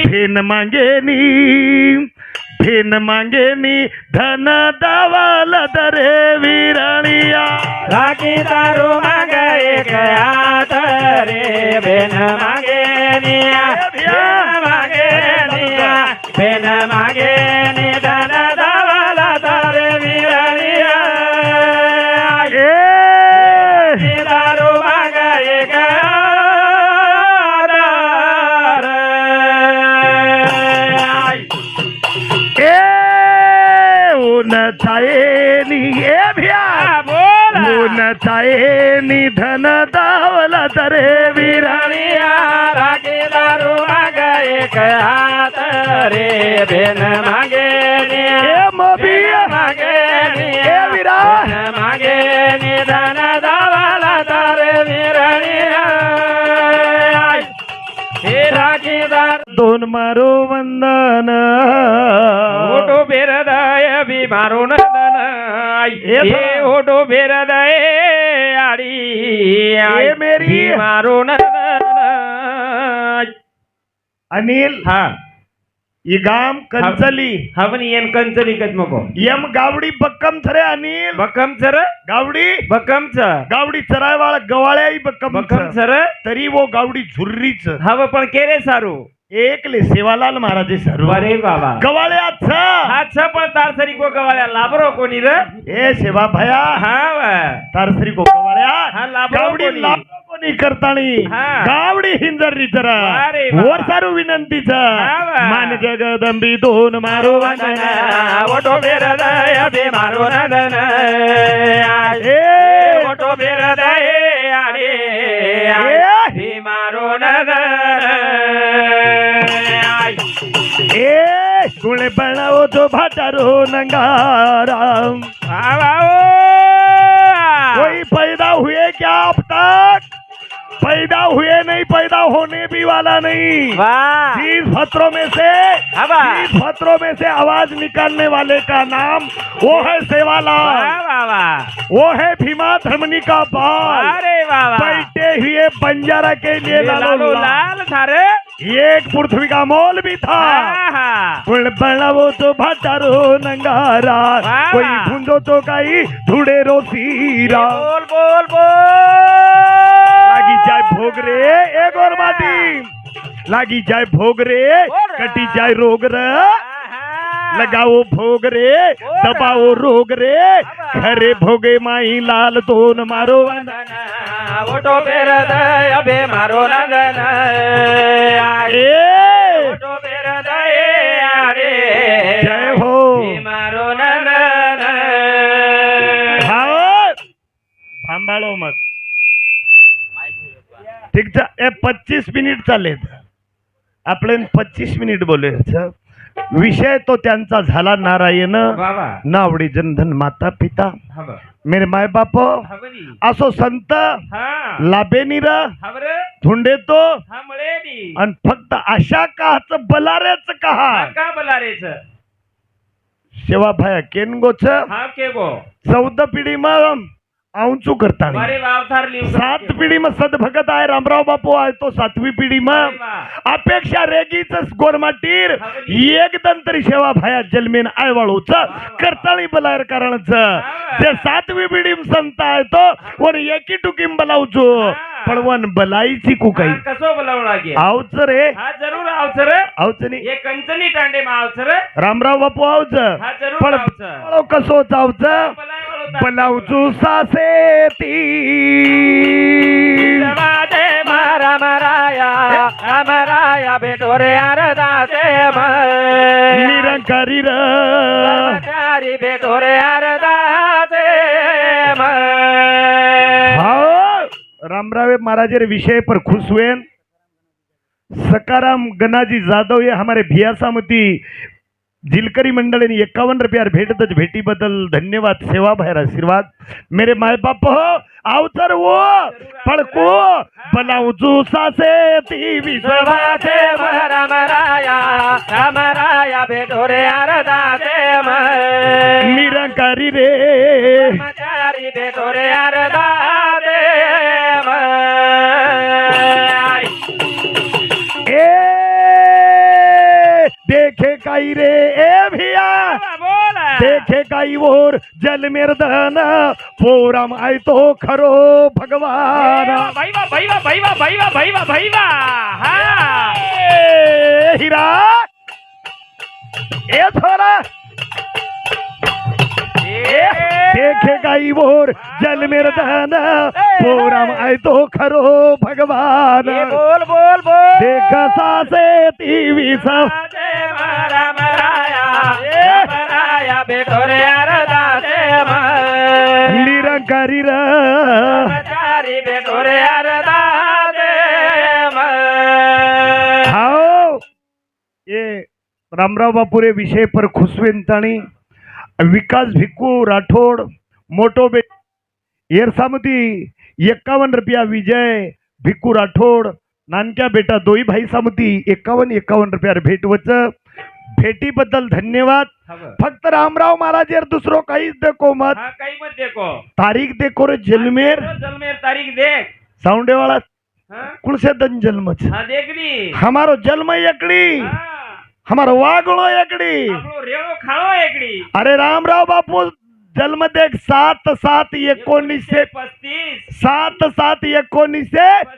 भेन मांगेनी धन दावाल दरे विराणिया राखी दारू मागे एक हात रे भेन मागेनी भेन मागेनी धन दावाल दरे विराणिया दारू मागे एक धन दावला तरे विराणिया राखी दारू मागे एक हात रे भेन मागेनी मागेनी विरा मागेनी धन दावाला तरे विराणिया राखी दार दोन मारो वंदन ओटो बेरदाय बी मारो नंदन ये ओटो बेरदाय आडी मेरी मारो नंदन अनिल हा इगाम कंचली हवनी येन कंचली कदमको यम गावडी बक्कम थरे अनिल बक्कम सर गावडी बक्कम च गावडी चरायवाळ गवाळ्याई बक्कम बक्कम सर तरी वो गावडी झुर्रीच हव पण केरे सारू एकले सेवालाल महाराज सर्व अरे बाबा गवाळ्याच अच्छा पण तारसरी को गवाळ्या लाभरो कोणी रे ए सेवा भया हा तारसरी को गवाळ्या हा लाभरो गावडी कोणी लाभरो कोणी करतानी हा. गावडी हिंजरी जरा अरे बाबा. वर सारू विनंतीच हा. मान जगदंबी दोन मारो वंदन ओटो बेरदाय बे मारो नंदन ए ओटो बेरदाय आडे बे मारो नंदन ए तुळे बनावो तो भाटारो नंगाराम कोई पैदा हुए क्या अब तक पैदा हुए नहीं पैदा होने भी वाला नहीं जिस पत्रों में से आवाज निकालने वाले का नाम वो है सेवालाल वो है भीमा धर्मनी का बाल अरे बाबा बैठे हुए बंजारा के लिए लालो लाल थारे एक पृथ्वी का मोल भी था बनावो तो भाटारो नंगारा कोई भूंदो तो काई धुड़े रो सीरा बोल बोल बोल लागी जाए भोग रे एक और बाटी लागी जाए भोग रे कटी जाए रोग रे लगाओ भोग रे दबाओ रोग रे खरे भोगे माई लाल दोन मारो ओटो बेरदाय अबे मारो नंदन ओटो बेरदाय आडे जय हो मारो नंदन थांबाळो मग ठीक है 25 मिनिट चालेल आपले 25 मिनिट बोले विषय तो त्यांचा झाला नारायण नावडी जनधन माता पिता मेरे माय बाप असो संत लाभेनी र धुंडे तो आणि फक्त आशा काच बलारेच कहा बलारेच सेवा भाया केनगोच के गो 14 पिढी मग आऊंचू करता 7 पिढी में सदभगत आहे रामराव बापू आहे तो 7वी पिढी में अपेक्षा रेगीच गोरमाटीर एकदम तरी सेवा भाया जलमेन आयवाळूच करताळी बलायर कारणच जे 7वी पिढी संत आहे तो वन एकी टुकीम बलावचो पण वन बलाईची कुकाई कसो बलाव लागे आवच रे हा जरूर आवच रे आवच नी ये कंचनी टांडे मा आवच रे रामराव बापू आवच हा जरूर पण आवच कसो चावच बलावचू सासे ती रामराया बेटोरे अरदासे निरंकारी री बेटोरे अरदासे रामराव महाराज विषय पर खुश हुए सकाराम गनाजी जादव ये हमारे भिया सामती जिलकरी मंडल ने 51 रुपया भेट भेटी बदल धन्यवाद सेवा भाई आशीर्वाद मेरे माय बाप हो आवतर वो पड़को बलाउजू सासे ती विश्वासे रामराया बेटोरे अरदासे निरंकारी रे बेटोरे अरदासे ए काई रे ए भिया बोल देखे काई और जल मेरदन पोराम आय तो खरो भगवान भाई वाह भाई वाह भाई वाह भाई वाह भाई वाह भाई वाह हा ए हीरा ए थोड़ा देखे गाई बोर जल मेर दहन पोराम आय तो खरो भगवान बोल बोल बोल देख सासे टीवी सब मराया बेटो रे अरदा दे निरंकारी मचारी बेटो रे अरदा दे हाओ ये रामराव बापुरे विषय पर खुशवेन ताणी विकास भिक्कू राठोड मोटो बे येरसामती 51 रुपया विजय भिक्कू राठोड नानक्या बेटा दोई भाई सामती 51 रुपया भेटवच भेटीबद्दल धन्यवाद फक्त रामराव महाराज यार दुसरो काहीच देखो मत हाँ कहीं मत देखो तारीख देखो रे जलमेर जलमेर तारीख देख साउंडे वाला हाँ कुल से दन जन्म हाँ देखनी हमारो जन्म एकड़ी हाँ हमारो वागड़ो एकड़ी आपलो रेवो खाओ एकड़ी अरे रामराव बापू जन्म देख 7/7/1935 7/7/1935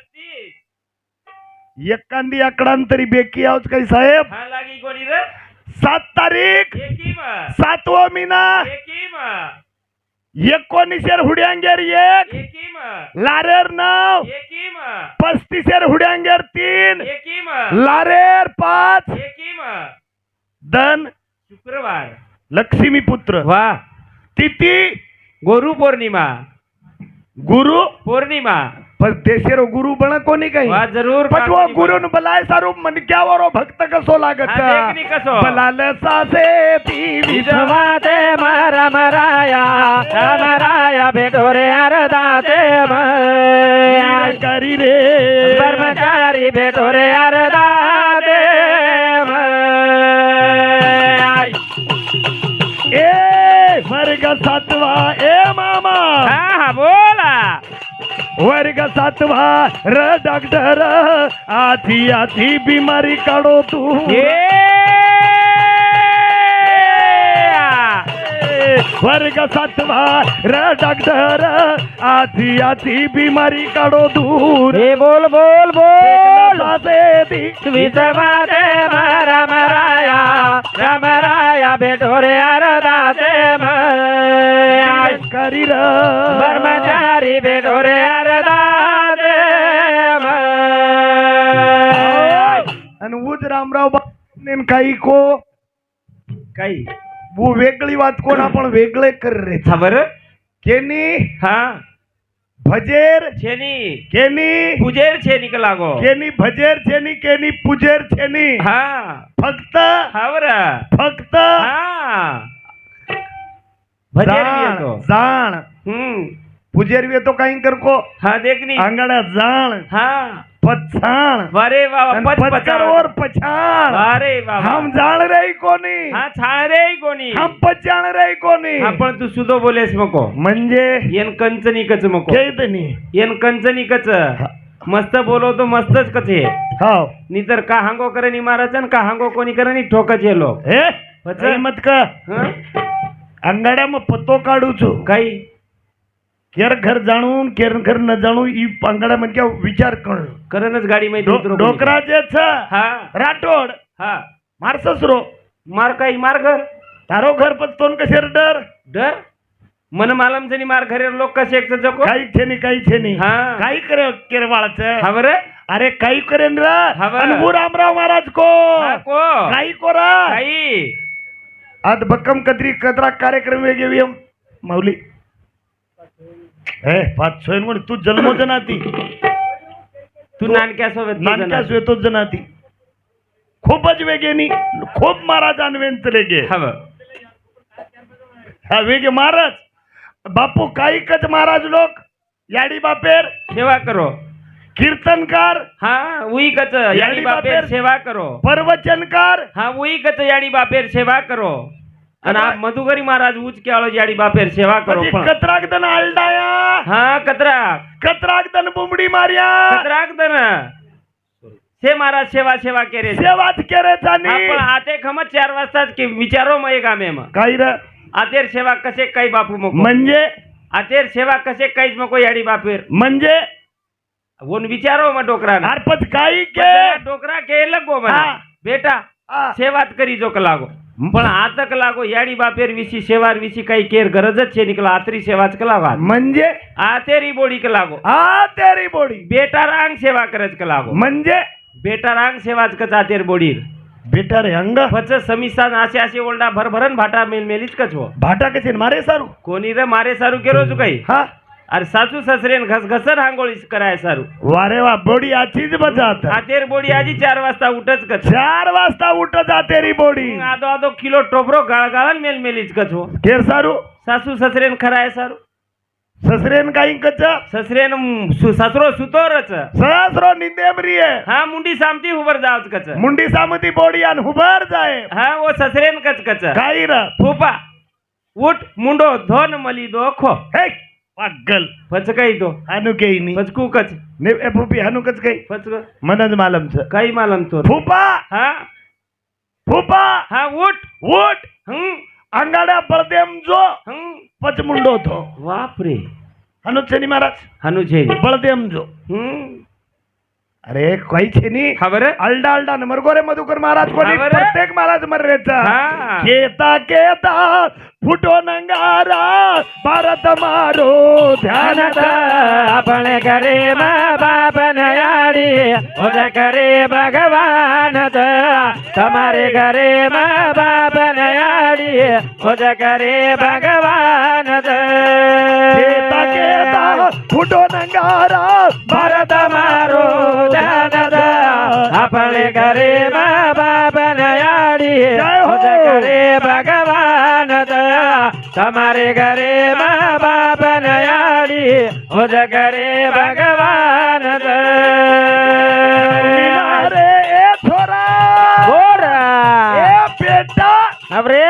एखादी आकडांतरी बेकी आहोत काही साहेब हाँ लागी कोणी रे 7 तारीख एकी म 7वा महिना एकी म 19 हुड्यांगेर 1 एकी म लारेर 9 एकी म 35 हुड्यांगेर 3 एकी म लारेर 5 एकी म धन शुक्रवार लक्ष्मी पुत्र वाह तिथी गुरु पौर्णिमा गुरु पौर्णिमा पण देशेरो गुरु बना कोणी काही वाह जरूर पण वो गुरुन बलाय सारू मनक्यावरो भक्त कसो लागत हाँ, देखनी कसो बलाल सासे ती विधवाते मारा मराया बेटो रे अरदा दे करी रे कर्मचारी बेटो रे अरदा दे ए वर्ग 7वा ए मामा हाँ हाँ बोला वर्ग 7वा र डॉक्टर आधी आधी बीमारी काढो तू वर्ग 7वा र डॉक्टर आधी आधी बीमारी काढो दूर बोल बोल बोल विधवाते मारा मराया बेटो रे अरदा दे करी र कर्मचारी बेटो रे अरदा दे आणि उज रामराव नेम काही को काही वो वेगळी बात कोण आपण वेगळे कर रे खबर केनी हाँ भजेर छेनी केनी पुजेर छेनी का लागो केनी भजेर छेनी केनी पुजेर छेनी हाँ फक्त खबर फक्त हाँ भजेर भी है तो जाण पुजेर भी तो काही करको हाँ देखनी अंगड़ा जाण हाँ पछाण वारे वाह पचकर और पछाण वारे वाह हम जाण रही कोणी हाँ छाण रे कोणी हम पछाण रही कोणी हाँ पण तू सुदो बोलेस मको म्हणजे येन कंचनी कच मको केतनी येन कंचनी कच मस्त बोलो तो मस्तच कचे हाव नी तर का हांगो करे नी महाराजन का हांगो कोणी करे नी ठोकच ये लोग हे पछ मत का अंगड़ा में पत्तो काढू छु काही केर घर जाणून केर घर न जाणू ई अंगड़ा में क्या विचार कर करनच गाडी मै डोकरा जे छ हाँ राठोड हाँ मार ससरो मार काही मार घर तारो घर पत्तोन कशेर डर डर मन मालम जनी मार घरे लोक कसे एक जको काही छेनी हाँ काही करे केरवाळच हाँ बरे अरे काही करेन रा हाँ बरं. आणि वो रामराव महाराज को हाँ को काही कोरा काही आज भक्कम कदरी कदरा कार्यक्रम वे घेऊया माऊली ए पाच सोयन म्हण तू जन्मो जनाती तू नानक्या सोबत नानक्या स्वेतो जनाती खूपच वेगेनी खूप महाराज आणवेंचले गे हा वेगे महाराज बापू काही कच महाराज लोक याडी बापेर सेवा करो कीर्तनकार हाँ वही कच याडी बापेर सेवा करो प्रवचनकार हाँ वही कच याडी बापेर सेवा करो અને આ મધુગરી મહારાજ ઉચ્ચ કે આલો જાડી બાપેર સેવા કરો પછી કતરાક દન આલડાયા હા કતરાક કતરાક દન બુમડી માર્યા કતરાક દન से महाराज सेवा सेवा केरे सेवाच केरे आपण जाणी आते खमत 4 वाजताच की विचारो मये गामे म काही र आतेर सेवा कसे काही बापू मको म्हणजे आतेर सेवा कसे काहीच मको याडी बापेर म्हणजे वोन विचारो म डोकरा हरपत काही के डोकरा के लगो मला हा. बेटा हा. सेवात करी जो लागो पण आतक लागो याडी बापेर विशी सेवार विशी काही केर गरजच छे निकला आतरी सेवाच कलावा म्हणजे आतेरी बोडी के लागो हा तेरी बोडी बेटा रांग सेवा करज के लागो म्हणजे बेटा रांग सेवाच कच आतेर बोडीर बेटा रे अंग पच समिसान आसे आसे ओल्डा भरभरन भाटा मेल मेलीच कच हो भाटा कसे मारे सारू कोणी रे मारे सारू केरो तू काही हा अरे सासू ससरेन घसघसर हांगोळीच कराय सारू वारे वा बोडी आचीच बजात आतेर बोडी आजी 4 वाजता उठच कच 4 वाजता उठ जा तेरी बोडी आदो आदो किलो टोबरो गाळगाळन मेल मेलीच कच हो केर सारू सासू ससरेन खराय सारू ससरेन काही कच ससरेन सासरो सुतोरच सहस्रो निंदेमरी है हा मुंडी सामती उबर जावच कच मुंडी सामती बोडी आणि हुबर जाय हा वो ससरेन कच कच काही र फुपा उठ मुंडो धोन मली दो खो हे पागल फच काही तो हानु काही नाही फचकू कच ने ए फुपी हानु कच काही फचक मनज मालमच काही मालम तो फुपा हा फुपा हा उठ उठ अंगाड्या बळदेम जो पचमुंडो थो बापरे हानु छेनी महाराज हानु छे बळदेम जो अरे काही छेनी खबर अल्डा अल्डा नंबर गोरे मधुकर महाराज कोणी खबर? प्रत्येक महाराज मर्रेचा हा. केता केता फुटो नंगारा भारत मारो ध्यान आपण करे बाप नयाडी उद करे भगवान तुम्हारे घरे बाप नयाडी उद करे भगवान केता केता फुटो नंगारा भारत मारो ध्यान आपण करे बाप नयाडी जय हो. उद करे भगवान तुम्हारे घरे बाप नयाडी उद करे भगवान रे ए छोरा ए बेटा अरे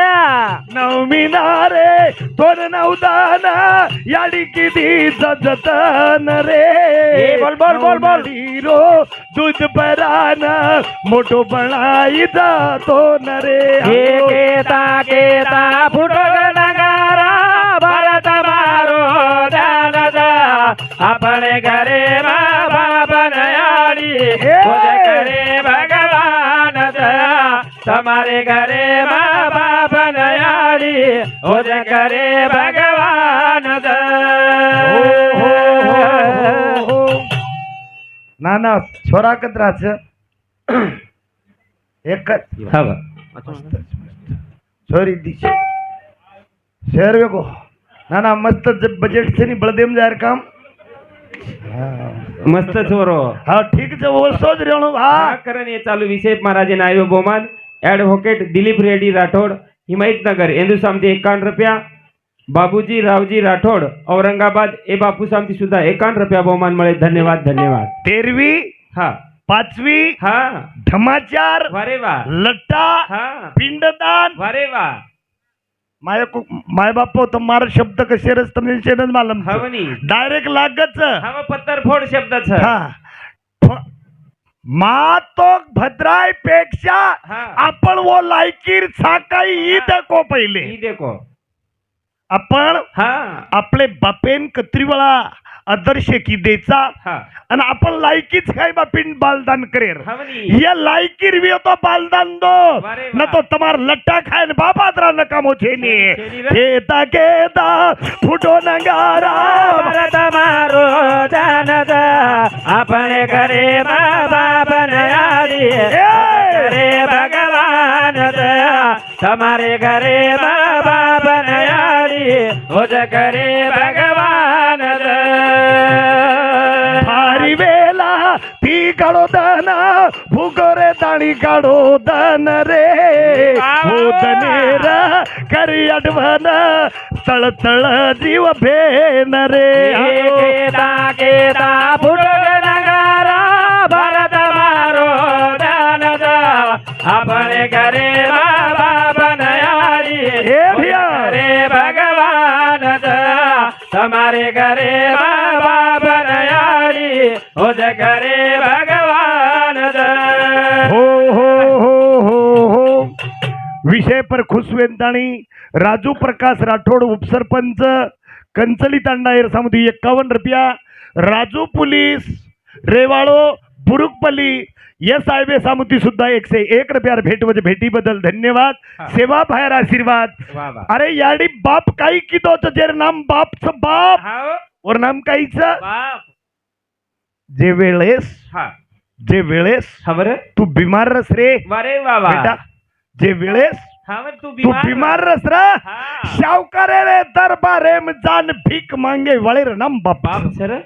नवमी रे दोन नवदान याडी किती जतन रे ए, बोल. हीरो दूध बरान मोठो बनाई जातो न रे केता केता फुटो नगारा भारत मारो ध्यान आपण घरे बाप नयाडी उद करे भगवान तुम्हारे घरे बाप नयाडी उद करे भगवान ना ना छोरा कत्राच एकच छोरी दिशे शहर वेगो ना ना मस्त बजेट से बळदेम जायर काम मस्त छोरो हा ठीक છે ઓછો જ રહેણો हा હા करण ये चालू विषय महाराजे नायो बहुमान ॲडव्होकेट दिलीप रेड्डी राठोड हिमायतनगर इंदू सामती 51 रुपया बाबूजी रावजी राठोड औरंगाबाद ए बापू सामती सुद्धा 51 रुपया बहुमान मिळे धन्यवाद धन्यवाद 13वी हा 5वी हा धमाचार वारे वा लट्टा हा पिंडदान वारे वा माय बापो तुम्हारा शब्द कसे रस तुम्ही शेनच मालम हवनी डायरेक्ट लागच हवा पत्तर फोड शब्दाच हा मा तो भद्राय पेक्षा हा. आपण वो लायकीर साकाई ही देखो पहिले ही देखो आपण हा आपले बापेन कत्रीवळा आदर्श की देचा हा आणि आपण लायकीच काय बापिन बालदान करेर हवनी ये लायकी रिव्यू तो बालदान दो वारे न वा. तो तुम्हार लट्टा खाए न बाबा तरा न कामो छेनी छेनी रे. केता केता फुटो नगारा भारत मारो जानद आपण घरे बाप नयाडी घरे भगवान तुम्हारे घरे बाप नयाडी उद करे भगवान भारी वेला ती काढो दन भुगोरे दाणी काढो दन रे होदनेर करी अडवण तळ तळ जीव भेन रे केता केता फुटो नगारा भारत मारो जानद आपण घरे बाप नयाडी हे भैया रे भगवान तुम्हारे घरे बाप नयाडी उद करे भगवान विषय पर खुशवेंताणी राजू प्रकाश राठोड उपसरपंच कंचली तांडा एरसामध्ये 51 रुपया. राजू पोलीस रेवाळो बुरुकपल्ली यस हायवे सामुती सुद्धा 101 रुपया भेट वजे भेटी बदल धन्यवाद. हा. सेवा बाहेर आशीर्वाद. वा वा. अरे याडी बाप काही किदो जेर नाम बापच बाप हाव और नाम काहीच बाप. जे वेळेस हा जे वेळेस हा बरं. तू बिमार रस रे वारे वा वा. बेटा. जे वेळेस हा बरं, तू तू बिमार रस रा हा. शावकार रे दरबारे में जान भीक मांगे वळे रे नाम बाप. बाप सर.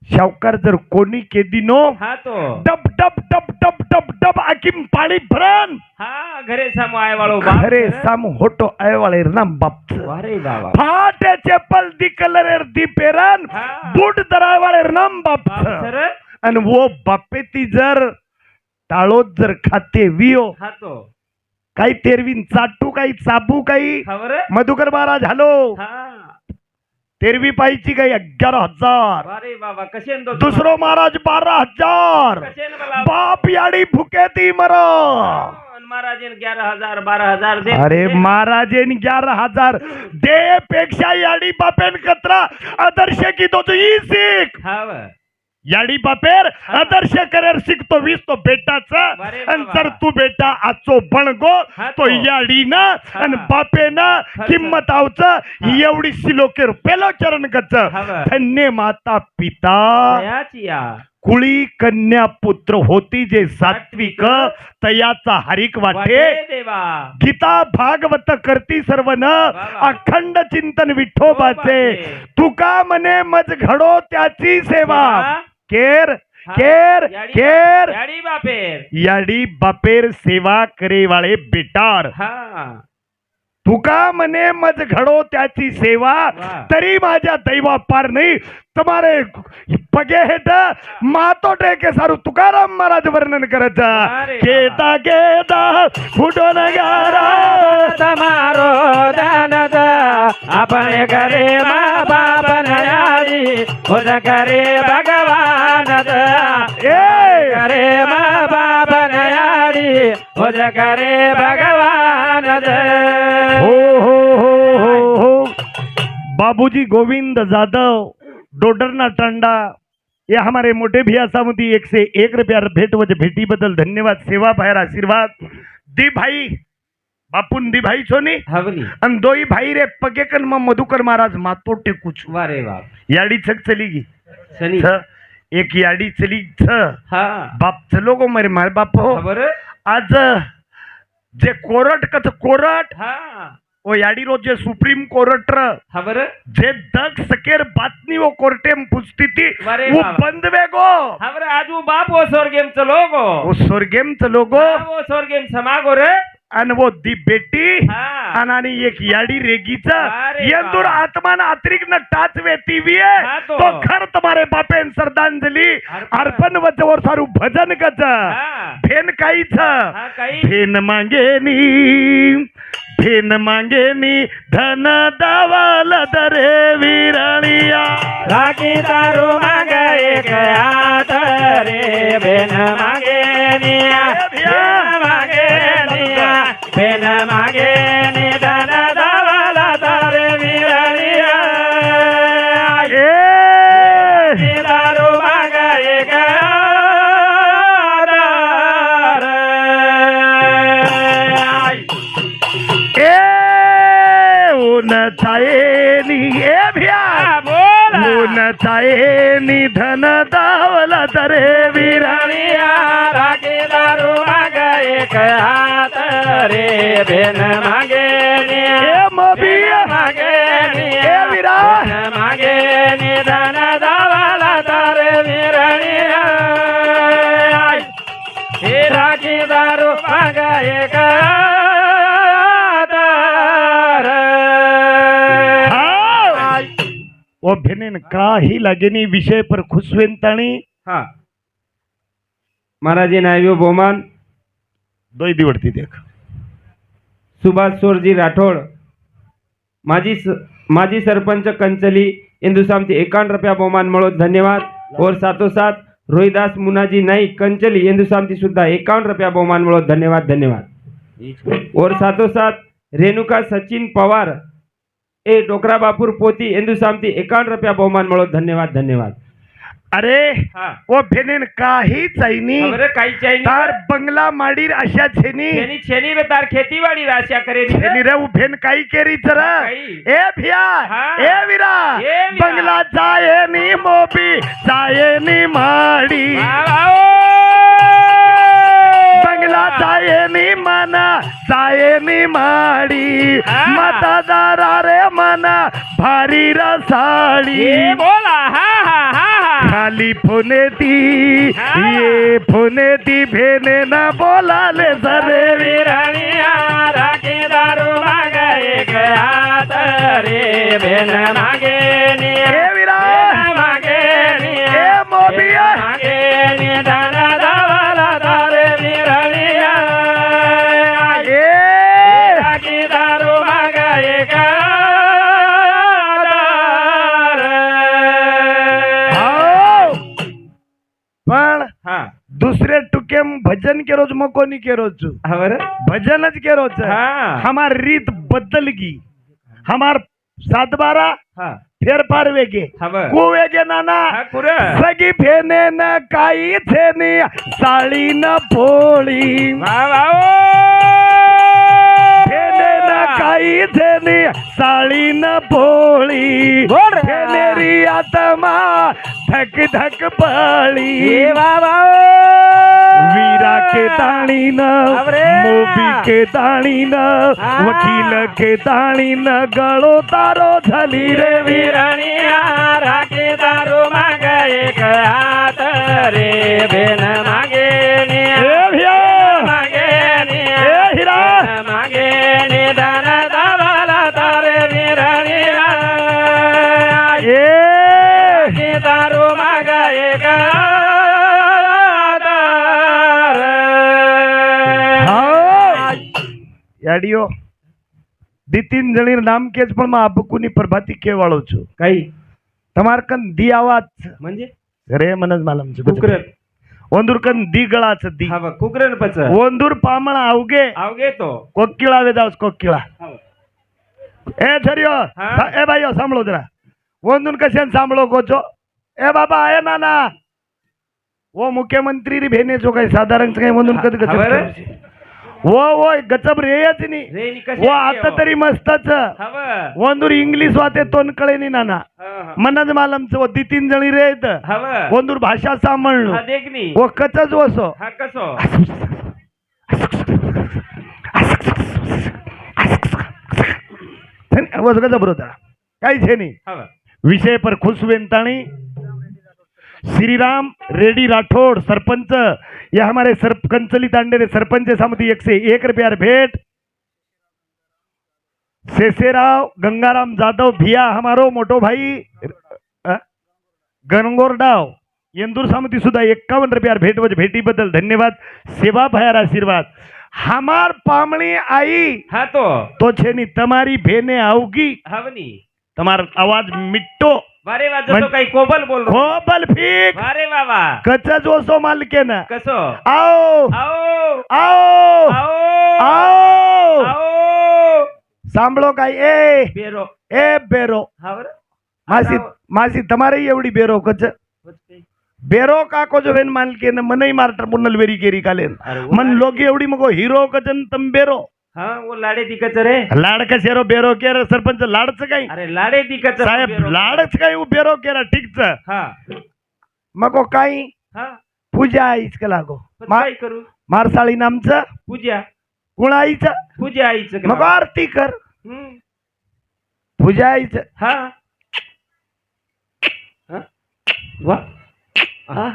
शावकार जर कोणी केदिनो हा तो डब डब डब डब डब डब आकिम पाळी भरण हा घरे सामो आय वाळो बाप अरे सर. साम होटो आय वळे रे नाम बाप. वारे वा वा. फाटे चप्पल दी कलर दी पेरन हा. बूट दराय वळे रे नाम बाप. बाप सर. आणि वो बापे ती जर टाळोत जर खाते वियो हा तो काही तेरवीन चाटू काही चाबू काही हा बरं. मधुकर महाराज हॅलो हा तेरवी पाहिजे काही 11,000 वारे बाबा कसे न तो दुसरो महाराज 12,000 कसे न मला बाप याडी भुके ती मर. महाराजन 11,000 12,000 दे. अरे महाराजेन 11,000 दे पेक्षा याडी बापेन कतरा आदर्श की तो सीख हा वा. याडी बापेर आदर्श करेर शिकतो 20 तो बेटाचा. अरे आणि बाबा. जर तू बेटा आजचो बनगो हा तो तो. याडी ना आणि बापे ना खरं. किंमत आवच एवढी सिलोकेर पेलो चरण गच. हा बा. धन्य माता पिता तयाची या. कुळी कन्या पुत्र होती जे सात्विक तयाचा हरिक वाटे. वाटे देवा. गीता भागवत करती सर्वन वा. अखंड चिंतन विठोबाचे. विठोबाचे. तुका मने मज घडो त्याची सेवा. वा. केर हा. केर याडी केर याडी बापेर. याडी बापेर सेवा करे वाळे बेटार. हा तुका मने मज घडो त्याची सेवा. वा. तरी माझ्या दैवा पार नाही तुम्हारे पगे हेट मातो टेके सारू तुकाराम महाराज वर्णन करत. अरे केता केता फुटो नगारा તમારો દાનદ આપણે કરે મા બાપ નયારી ખુદ કરે ભગવાન ए કરે મા બાપ નયારી ખુદ કરે ભગવાન हो हो हो हो हो बाबूजी गोविंद जाधव डोडरना टांडा ये हमारे मोठे भिया सामुदी 101 रुपया भेट वजे भेटी बदल धन्यवाद. सेवा बाहेर आशीर्वाद. दी भाई बापून दी भाई छोनी हवली आणि दोई भाई रे पगेकन म मधुकर महाराज मातो टेकूच वारे वा. याडी छक चली गी शनी. छ एक याडी चली छ हा बाप चलो गो मेरे मार बाप हो. खबर. आज जे कोरट कच कोरट हा ओ याडी रोज जे सुप्रीम कोर्ट र खबर. जे दग सकेर बातनी वो कोर्टेम पुछती थी अरे वो बाबा. बंद वेगो खबर आज वो बाप वो स्वर्गेम चलो गो. वो स्वर्गेम चलोगो हा, वो स्वर्गेम समागो रे. आणि वो दी बेटी हा आणि एक याडी रेगीचा अरे यंदुर बाबा. आत्मा ना अतिरिक्त न टाच वेती भी हा है तो. तो घर तुम्हारे बापेन श्रद्धांजलि अर्पण वचवर सारू भजन कच हा फेन काहीच हा काही फेन मांगे नी धन दावाल दरे विरळिया राखी तारू मागे एक हात रे बेन मागे निया बेन मागे निया बेन मागे नि धन दावाला तारे विरळिया ए तारू मागे एक हात रे. ए ऊन छायेनी ए भिया बोला. ऊन छायेनी धन दावला दरे विरळिया राखी दारू मागे एक हात रे बेन मागे निया ए मोबिया मागे ए विरा मागे निधन दावाला तारे विरळिया हे राखी दारू मागे एक हात रे. हाँ। वो भेनेन काही लागेनी विषय पर खुशवेंताणी हा महाराजे नायव बोमान दोई दिवडती देख सुभाष सोरजी राठोड माजी सरपंच कंचली इंदुसामती 51 रुपया बहुमान मळो धन्यवाद. और साथो साथ रोहिदास मुनाजी नाईक कंचली इंदुसामती सुद्धा 51 रुपया बहुमान मळो धन्यवाद धन्यवाद. और साथों साथ रेणुका सचिन पवार ए डोकरा बापूर पोती इंदू सामती 51 रुपया बहुमान मिळो. धन्यवाद धन्यवाद. अरे हा ओ भेनेन काही चाईनी खबर काही चाहिए तार बंगला माडीर अशा छेनी छेनी छेनी रे तार खेतीवाड़ी राशा करे नी छेनी रे उभेन काही केरी जरा काही. ए भिया हा. ए विरा ए विरा. बंगला जाये नी मोबी जाये नी माडी बंगला जाये नी मना जाये नी माडी हा. मतदारा रे मना भारी रसाडी ये बोला हा हा हा खाली फोने ती हा. ये फोने ती भेने ना बोलाले सरे वीरानिया राखे दारू मागे गया रे बेन मागे नी ए विरा मागे नी ए मोबिया मागे नी दाना दावाला दारे वीरानिया ए राखे दारू मागे गया हाव. पण हा दुसरे टुकेम भजन के रोज मको नहीं के रोज हवर भजनच के रोज हाँ. हमार रीत बदल गई हमार 7-12 हा फेरफार वेगे हवर कुवेगे नाना हा कुरे सगी फेने न काही थेनी साळी न भोळी वा वा फेने न काही थेनी साळी न भोळी बोल रे. फेनेरी आत्मा धक धक बळी वा वा वीरा के ताणी न अरे. मोबी के ताणी न हा. वकील के ताणी न गळो तारो झली रे वीरा वीरानिया राखे दारू मागे एक हात रे बेन मागे नी ए भिया मागे नी ए हिरा मागे नी दाना दावाला तारे वीरानिया ए राखे दारू मागे एक हात हाँ याडियो दी 3 જણી નામ કે જ પણ માં આબકુની પ્રભાતી કેવાળો છું काही તમાર કન દી આવાજ म्हणजे रे मनज मालम છે कुकरन ಒಂದೂರ್ ಕನ್ ದಿ ಗಳಾಚ ದಿ हा कुकरन पच ಒಂದೂರ್ ಪಾಮಣ ಅವಗೆ आवगे तो કોકિળાવે દાસ કોકિળા એ છરિયો હા. એ ભાઈઓ સાંભળો જરા ಒಂದೂನ್ કશેન સાંભળો કોચો એ બાબા એ નાના वो मुख्यमंत्री री भेने जो काही साधारण काही म्हणून कधी हा, बरं. वो वो गचप रेयच नी रे नी कशी वो आता तरी मस्तच हवं ಒಂದೂರ್ ಇಂಗ್ಲಿಷ್ ವಾತೆ ತೋನ್ ಕळे नी नाना मनज मालमच वो दी 3 जणी रेत हवं ಒಂದೂರ್ भाषा सांभाळणं हा देखनी वो कचच वसो हा कसो वो गजब बरोदा काही छे नहीं हवं विषय पर खुश वेंताणी श्री राम रेड्डी राठौड़ सरपंच यह हमारे कंचली तांडेरे सरपंच समिति 101 रुपया भेंट शेषेराव गंगाराम जाधव भिया हमारो मोटो भाई गणगोरडाव येंदूर समिति सुधा 51 रुपया भेट वज भेटी बदल धन्यवाद सेवा भयार आशीर्वाद हमार पामणी आई हा तो छेनी तमारी भेने आवगी हवनी तमार आवाज मिट्टो वारे वा जसो काही कोबल बोल रो खोबल फीक वारे वा वा कच्चा जोसो मालके ना कसो आओ आओ आओ आओ आओ आओ सांभळो काय ए बेरो ए बेरो हावर मासी मासी તમારે એવડી બેરો કચ બેરો કાકો જો વેન માલકે ને મને મારટર મુન્નલ વેરી કેરી કાલેન મન લોગે એવડી મગો હીરો કચન તમ બેરો हा वो लाडे दिकच रे लाडका शेरो बेरो केर सरपंच लाडच काही अरे लाडे दिकच साहेब लाडच काही बेरो केरा ठीकच हा मगो काही हा पूजा आईच का लागो काय करू मारसाळी नामचं पूजा कुण आईचं पूजा आईचं मग आरती कर पूजा आईचं हा वा हा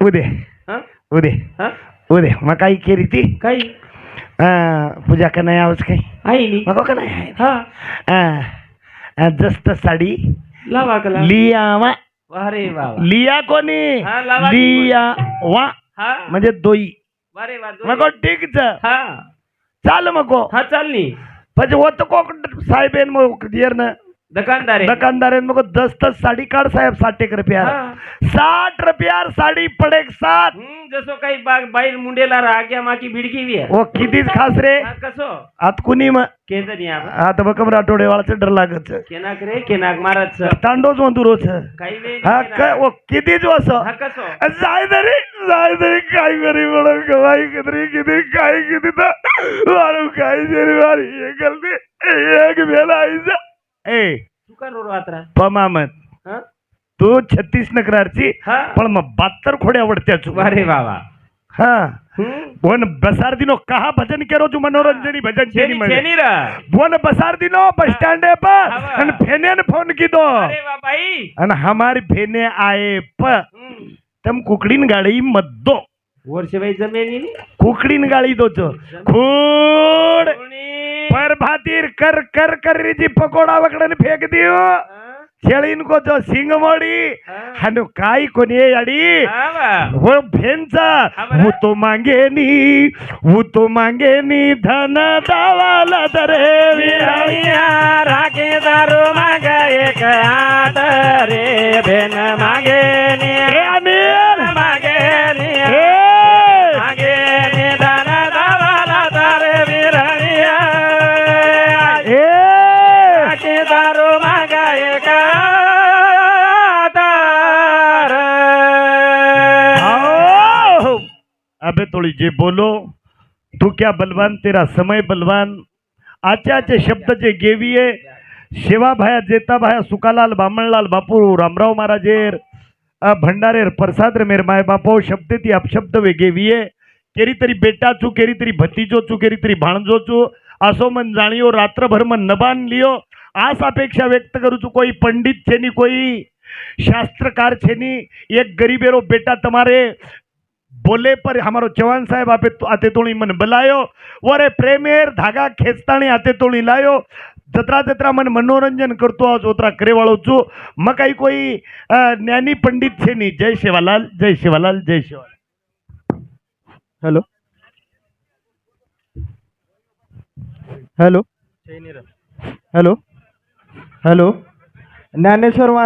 उदे हा उदे हा उदे मग काही केली ती काही पूजा का नाही आवाज काही आई नी मग का नाही हा जस्त साडी लावा कला लियावा वारे वा लिया कोणी हा, लावा लिया वा हा म्हणजे दोई वारे वा मग ठीकच हा चाल मग हा चालनी म्हणजे होत कोक साहेबेन मग येर न दुकानदार है दुकानदार है मग 10 साड़ी काढ साहेब 60 रुपया हाँ। 60 रुपया साडी पडेक 7 जसो काही बाईल मुंडेला राग्या माकी भिडकी भी है ओ कितीच खास रे हा, कसो आत कुणी मग केंद्र या आता बकम राठोडेवाळाचं डर लागत केनाक रे केनाक महाराज तांडोच म्हणतो रोज काही वेळ हा काय ओ कितीच वस हा कसो जाय तरी काय करी म्हणून गवाई किती किती काय किती तर वारू काय जरी वारी हे गलती एक वेळा आईचा ए दुकान रोड वात्रा पमामत हा तू 36 नकरारची हा पण मग 72 खोड्या आवडत्या चु अरे बाबा हा बोन बसार दिनो कहा भजन केरो जो मनोरंजनी भजन छेनी छेनी रा बोन बसार दिनो बस स्टैंड पर हवा। अन फेने ने फोन की दो अरे बाबाई अन हमारी फेने आए प तम कुकड़ीन गाड़ी मत दो वर्ष भाई जमेनी कुकड़ीन गाड़ी दो चो खूड पर भातीर कर कर कर जी पकोड़ा वकड़न फेंक दियो शेळीन को जो सिंग मोडी हनु काय कोणी अडी वो भेंचा वो तो मांगे नी धन दावाला दरे विराइया राखे दारू मागे एक आट रे भेन मागे नी अनिल मागे नी ए मागे नी धन दावाला दरे विराइया ए राखे दारू मागे एक अबे थोड़ी जे बोलो तू क्या बलवान तेरा समय बलवान आचे शब्द जे गेवीये शिवा भाया जेता भाया सुकालाल बामणलाल बापू रामराव महाराजेर भंडारेर प्रसाद मेर माय बापो शब्द ती अपशब्द वे गेवीये केरी तरी बेटा चू केरी तरी भतीजो चू केरी तरी भाणजो चू असो मन जाणियो रात्रभर मन नबान लियो आस अपेक्षा व्यक्त करू चू कोई पंडित छेनी कोई शास्त्रकार छेनी एक गरीबेरो बेटा तुम्हारे बोले पर हमारो चौहान साहेब आपे आते तोणी मन बुलायो वरे प्रेमेर धागा खेचताणी आते तोणी लायो जत्रा जत्रा मन मनोरंजन करतो आज ओतरा करे वाळो छू मकाई कोई ज्ञानी पंडित छे नी जय शिवालाल जय शिवालाल जय Shivalal hello hello hello hello Dnyaneshwar Maharaj